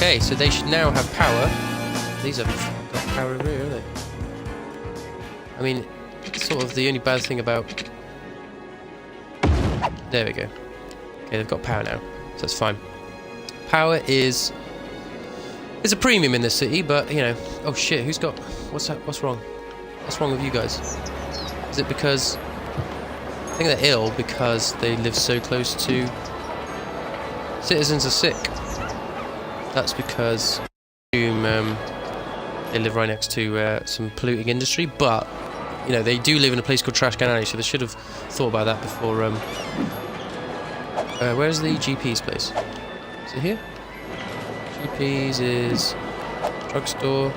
Okay, so they should now have power. These have got power over here, haven't they? I mean, sort of the only bad thing about... There we go. Okay, they've got power now, so that's fine. Power is a premium in this city, but, you know... Oh shit, who's got... What's that? What's wrong? What's wrong with you guys? Is it because... I think they're ill because they live so close to... Citizens are sick. That's because they live right next to some polluting industry, but you know they do live in a place called Trash Can Alley, so they should have thought about that before. Where's the GP's place? Is it here? GP's is drugstore,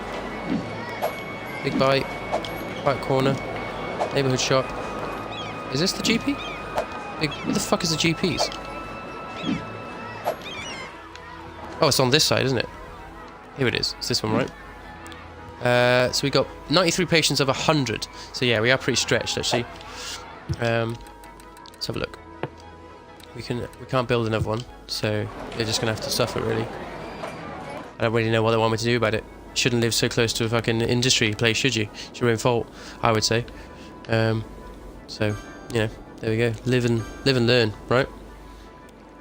Big Bite, Quiet Corner, neighborhood shop. Is this the GP? What the fuck is the GP's? Oh, it's on this side, isn't it? Here it is. It's this one, right? So we got 93 patients of 100. So yeah, we are pretty stretched, actually. Let's have a look. We can't build another one, so they're just gonna have to suffer, really. I don't really know what they want me to do about it. Shouldn't live so close to a fucking industry place, should you? It's your own fault, I would say. So you know, there we go. Live and learn, right?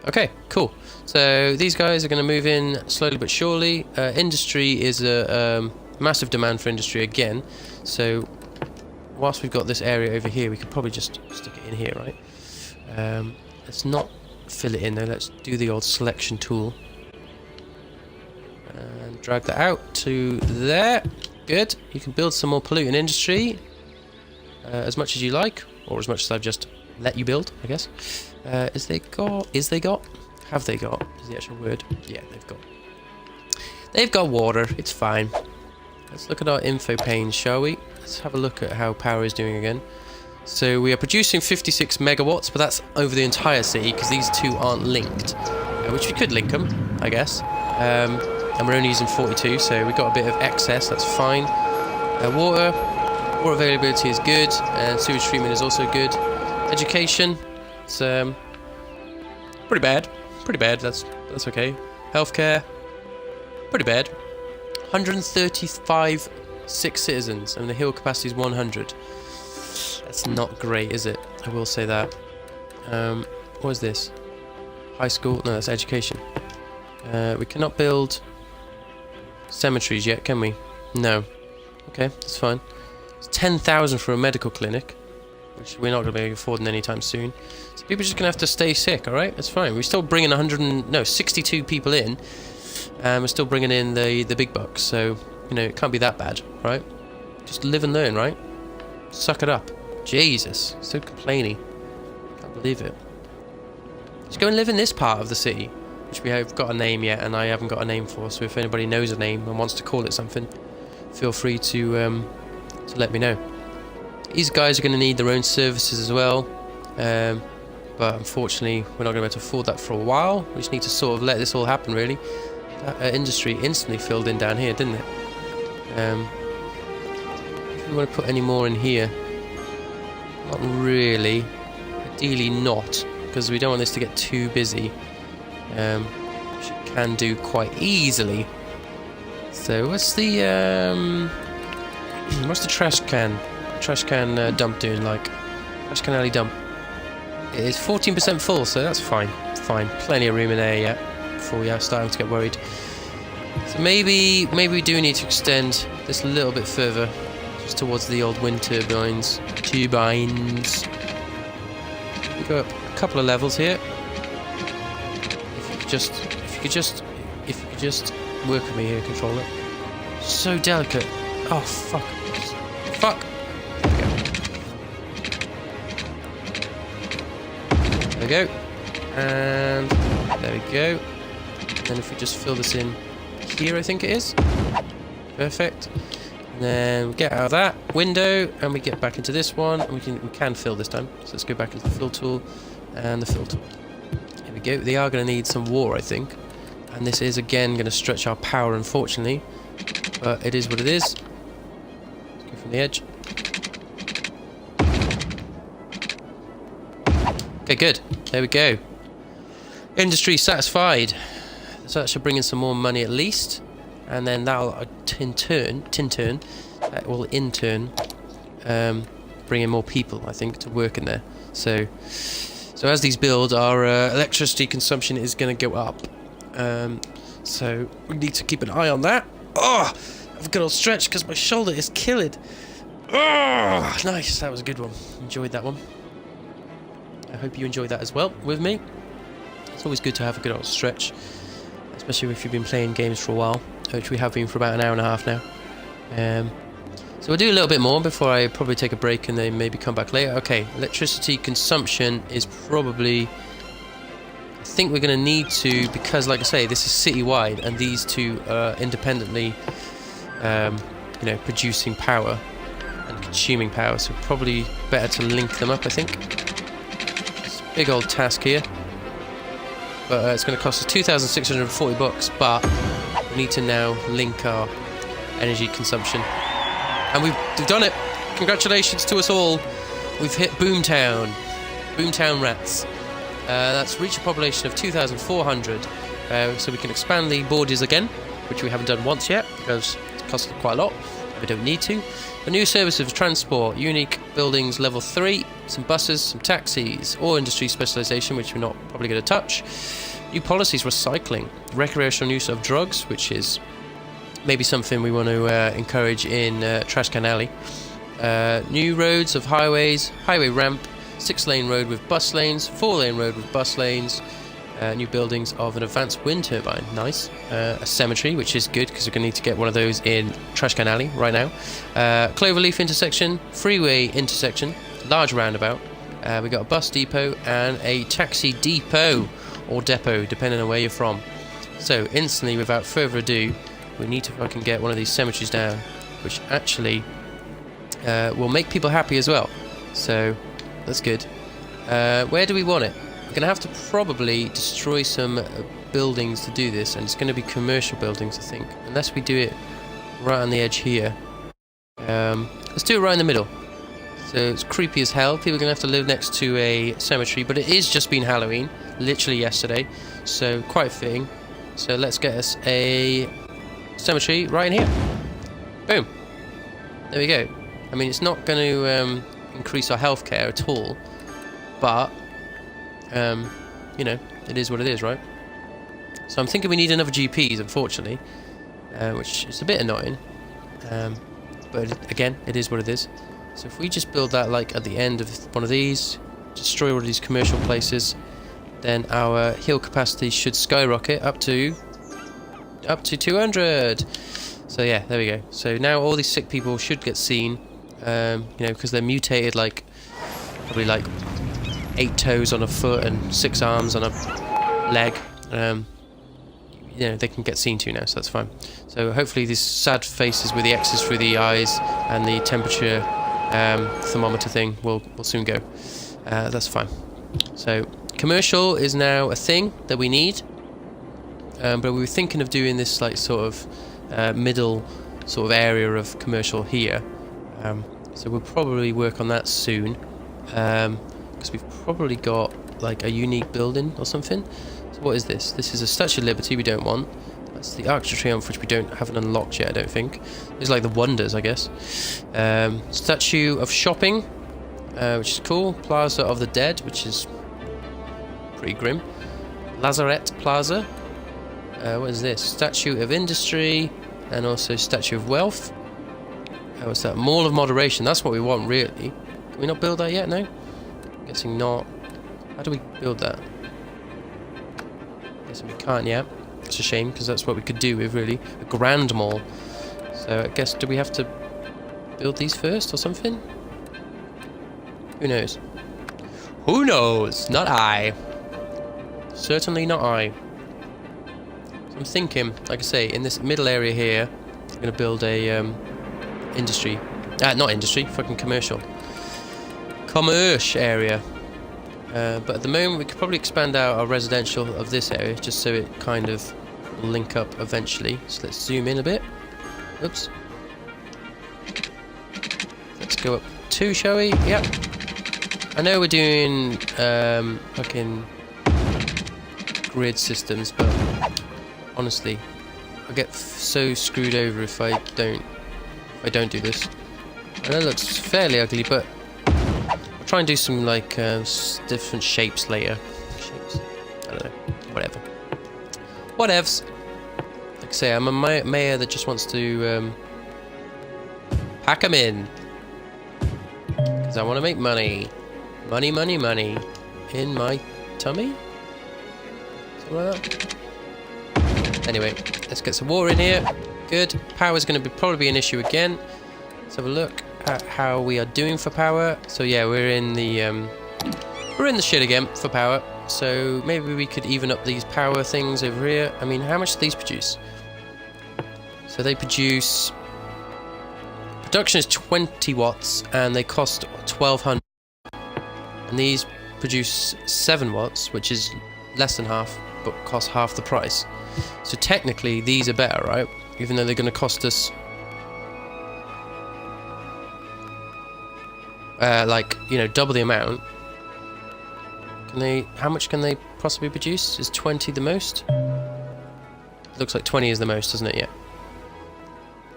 Okay, cool. So these guys are going to move in slowly but surely. Industry is a massive demand for industry again. So whilst we've got this area over here, we could probably just stick it in here, right? Let's not fill it in though. Let's do the old selection tool and drag that out to there. Good. You can build some more polluting industry as much as you like, or as much as I've just let you build, I guess. Have they got is the actual word. Yeah, they've got water. It's fine. Let's look at our info pane, shall we? Let's have a look at how power is doing again. So we are producing 56 megawatts, but that's over the entire city because these two aren't linked, which we could link them, I guess. And we're only using 42, so we've got a bit of excess. That's fine. Water availability is good, and sewage treatment is also good. Education, it's pretty bad. That's okay. Healthcare, pretty bad. 135 sick citizens, and the hill capacity is 100. That's not great, is it? I will say that. What is this? High school? No, that's education. We cannot build cemeteries yet, can we? No. Okay, that's fine. It's 10,000 for a medical clinic, which we're not going to be affording anytime soon. So people are just going to have to stay sick, alright? That's fine. We're still bringing 62 people in, and we're still bringing in the big bucks, so, you know, it can't be that bad, right? Just live and learn, right? Suck it up. Jesus, so complaining. Can't believe it. Just go and live in this part of the city, which we have got a name yet, and I haven't got a name for, so if anybody knows a name and wants to call it something, feel free to let me know. These guys are going to need their own services as well, but unfortunately we're not going to be able to afford that for a while. We just need to sort of let this all happen, really. That industry instantly filled in down here, didn't it? If we want to put any more in here, not really. Ideally not, because we don't want this to get too busy, which it can do quite easily. So what's the trash can dump doing like? Trash can alley dump. It is 14% full, so that's fine. Fine, plenty of room in there yet before we are starting to get worried. So maybe we do need to extend this a little bit further, just towards the old wind turbines. We've got a couple of levels here. If you could just work with me here, controller. So delicate. Oh fuck. Fuck. There we go. And there we go. Then if we just fill this in here, I think it is. Perfect. And then we get out of that window and we get back into this one, and we can fill this time. So let's go back into the fill tool and the fill tool. Here we go. They are going to need some water, I think. And this is again going to stretch our power, unfortunately. But it is what it is. Let's go from the edge. Okay, good. There we go. Industry satisfied. So that should bring in some more money at least, and then that'll will in turn bring in more people, I think, to work in there. So as these build, our electricity consumption is going to go up. So we need to keep an eye on that. Oh, I've got a stretch because my shoulder is killing. Oh, nice. That was a good one. Enjoyed that one. I hope you enjoyed that as well with me. It's always good to have a good old stretch, especially if you've been playing games for a while, which we have been for about an hour and a half now. So we'll do a little bit more before I probably take a break and then maybe come back later. Okay, electricity consumption is probably... I think we're going to need to, because like I say, this is city-wide, and these two are independently, you know, producing power and consuming power, so probably better to link them up, I think. It's a big old task here. But it's going to cost us 2,640 bucks, but we need to now link our energy consumption. And we've done it! Congratulations to us all! We've hit Boomtown. Boomtown rats. That's reached a population of 2,400. So we can expand the borders again, which we haven't done once yet, because it's costed quite a lot. We don't need to. A new service of transport, unique buildings level 3, some buses, some taxis, or industry specialisation, which we're not probably going to touch. New policies, recycling, recreational use of drugs, which is maybe something we want to encourage in Trash Can Alley. New roads of highways, highway ramp, 6-lane road with bus lanes, 4-lane road with bus lanes, new buildings of an advanced wind turbine, nice. A cemetery, which is good because we're going to need to get one of those in Trash Can Alley right now. Cloverleaf intersection, freeway intersection, large roundabout. We got a bus depot and a taxi depot, or depot, depending on where you're from. So instantly, without further ado, we need to fucking get one of these cemeteries down, which actually will make people happy as well. So that's good. Where do we want it? We're going to have to probably destroy some buildings to do this, and it's going to be commercial buildings, I think, unless we do it right on the edge here. Let's do it right in the middle. So it's creepy as hell. People are going to have to live next to a cemetery, but it is just been Halloween, literally yesterday, so quite fitting. So let's get us a cemetery right in here. Boom. There we go. I mean, it's not going to increase our healthcare at all, but you know, it is what it is, right? So I'm thinking we need another GPs, unfortunately, which is a bit annoying, but again, it is what it is. So if we just build that like at the end of one of these, destroy all of these commercial places, then our heal capacity should skyrocket up to 200. So yeah, there we go. So now all these sick people should get seen, you know, because they're mutated, like probably like 8 toes on a foot and 6 arms on a leg. You know, they can get seen to now, so that's fine. So hopefully these sad faces with the X's through the eyes and the temperature thermometer thing will soon go. That's fine. So commercial is now a thing that we need, but we were thinking of doing this like sort of middle sort of area of commercial here. So we'll probably work on that soon, because we've probably got like a unique building or something. So what is this? This is a Statue of Liberty we don't want. That's the Arc de Triomphe, which we haven't unlocked yet, I don't think. It's like the Wonders, I guess. Statue of Shopping, which is cool. Plaza of the Dead, which is pretty grim. Lazarette Plaza. What is this? Statue of Industry, and also Statue of Wealth. What's that? Mall of Moderation. That's what we want, really. Can we not build that yet? No? Guessing not. How do we build that? Guessing we can't yet. It's a shame, because that's what we could do with, really. A grand mall. So I guess, do we have to build these first or something? Who knows? Who knows? Not I. Certainly not I. So I'm thinking, like I say, in this middle area here, I'm going to build a industry. Not industry, fucking commercial. Commerce area. But at the moment we could probably expand out our residential of this area, just so it kind of will link up eventually. So let's zoom in a bit. Oops. Let's go up 2, shall we? Yep. I know we're doing fucking grid systems, but Honestly, I get so screwed over if I don't do this. And that looks fairly ugly, but I'll try and do some like different shapes later. Shapes? I don't know. Whatever. Whatevs. Like I say, I'm a mayor that just wants to pack them in. Because I want to make money. Money, money, money. In my tummy? Something like that. Anyway, let's get some water in here. Good. Power's going to probably be an issue again. Let's have a look at how we are doing for power. So yeah, we're in the shit again for power. So maybe we could even up these power things over here. I mean, how much do these produce? So they produce... Production is 20 watts and they cost 1200. And these produce 7 watts, which is less than half, but cost half the price. So technically these are better, right? Even though they're going to cost us like, you know, double the amount. Can they, how much can they possibly produce? Is 20 the most? Looks like 20 is the most, doesn't it? Yeah.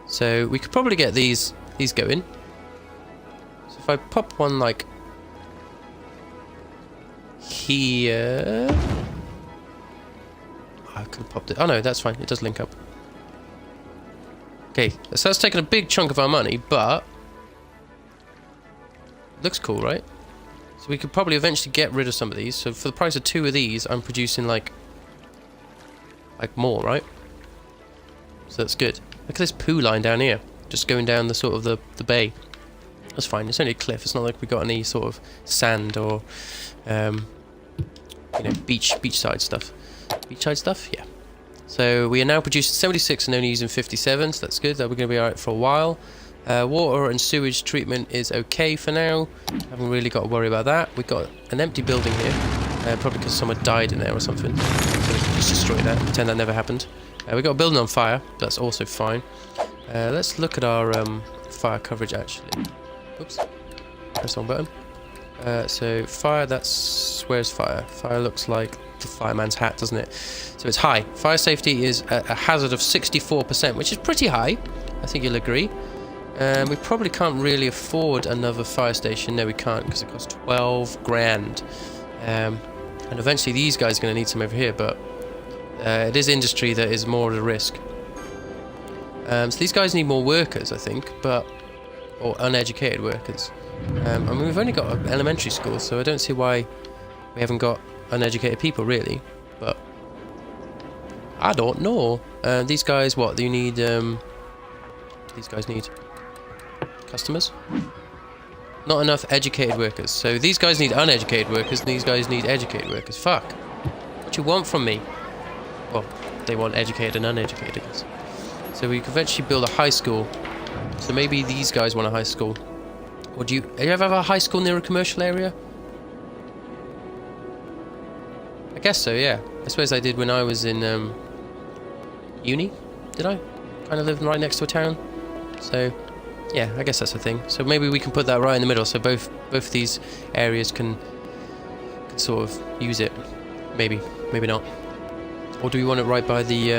So we could probably get these going. So if I pop one like here, I could have popped it. Oh no, that's fine. It does link up. Okay, so that's taken a big chunk of our money, but looks cool, right? So we could probably eventually get rid of some of these. So for the price of 2 of these, I'm producing like more, right? So that's good. Look at this poo line down here, just going down the sort of the bay. That's fine. It's only a cliff. It's not like we got any sort of sand or you know, beachside stuff. Beachside stuff, yeah. So we are now producing 76 and only using 57, so that's good. That we're going to be alright for a while. Water and sewage treatment is okay for now. Haven't really got to worry about that. We've got an empty building here, probably because someone died in there or something. So we can just destroy that, pretend that never happened. We've got a building on fire, that's also fine. Let's look at our fire coverage actually. Oops, press the wrong button. So fire, where's fire? Fire looks like the fireman's hat, doesn't it? So it's high. Fire safety is a hazard of 64%, which is pretty high. I think you'll agree. We probably can't really afford another fire station. No, we can't, because it costs 12 grand. And eventually these guys are going to need some over here, but it is industry that is more at a risk. So these guys need more workers, I think, or uneducated workers. I mean, we've only got an elementary school, so I don't see why we haven't got uneducated people, really. But I don't know. These guys, what? Do you need? These guys need customers. Not enough educated workers. So these guys need uneducated workers, and these guys need educated workers. Fuck. What do you want from me? Well, they want educated and uneducated. So we could eventually build a high school. So maybe these guys want a high school. Or do you ever have a high school near a commercial area? I guess so, yeah. I suppose I did when I was in uni. Did I? Kind of lived right next to a town. So, yeah, I guess that's the thing. So maybe we can put that right in the middle, so both of these areas can sort of use it. Maybe, maybe not. Or do we want it right by the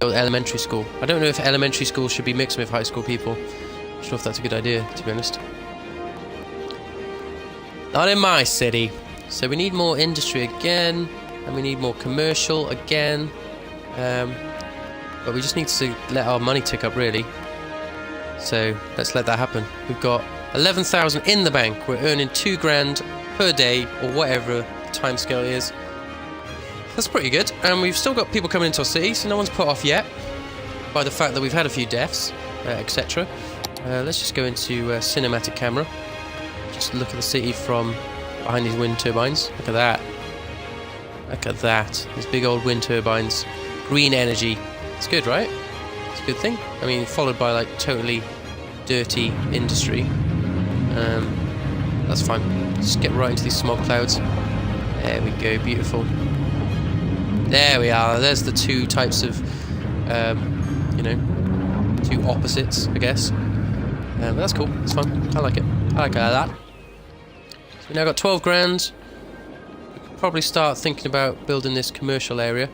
old elementary school? I don't know if elementary school should be mixed with high school people. I'm not sure if that's a good idea, to be honest. Not in my city. So we need more industry again, and we need more commercial again. But we just need to let our money tick up, really. So let's let that happen. We've got 11,000 in the bank. We're earning 2 grand per day, or whatever the timescale is. That's pretty good. And we've still got people coming into our city, so no one's put off yet by the fact that we've had a few deaths, etc. Let's just go into cinematic camera. Just look at the city from behind these wind turbines. Look at that. Look at that. These big old wind turbines. Green energy. It's good, right? It's a good thing. I mean, followed by like totally dirty industry. That's fine. Just get right into these smog clouds. There we go. Beautiful. There we are. There's the two types of, you know, two opposites, I guess. But that's cool. It's fun. I like it. I like that. So we now got 12 grand. We could probably start thinking about building this commercial area.